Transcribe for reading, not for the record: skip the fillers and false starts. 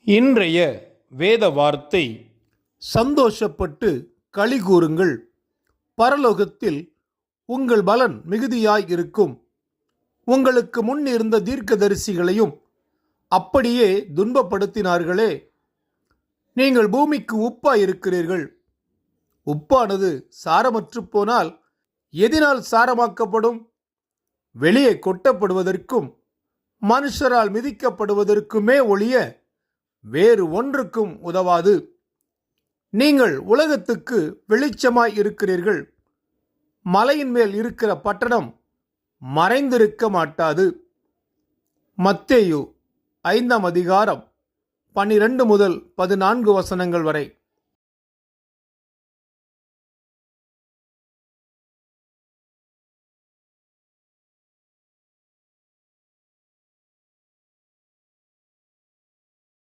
இன்றைய வேத வார்த்தை, சந்தோஷப்பட்டு களி கூறுங்கள், பரலோகத்தில் உங்கள் பலன் மிகுதியாய் இருக்கும். உங்களுக்கு முன் இருந்த தீர்க்கதரிசிகளையும் அப்படியே துன்பப்படுத்தினார்களே. நீங்கள் பூமிக்கு உப்பாய் இருக்கிறீர்கள். உப்பானது சாரமற்று போனால் எதினால் சாரமாக்கப்படும்? வெளியே கொட்டப்படுவதற்கும் மனுஷரால் மிதிக்கப்படுவதற்குமே ஒழிய வேறு ஒன்றுக்கும் உதவாது. நீங்கள் உலகத்துக்கு வெளிச்சமாய் இருக்கிறீர்கள். மலையின் மேல் இருக்கிற பட்டணம் மறைந்திருக்க மாட்டாது. மத்தேயு 5 அதிகாரம் 12 முதல் 14 வசனங்கள் வரை.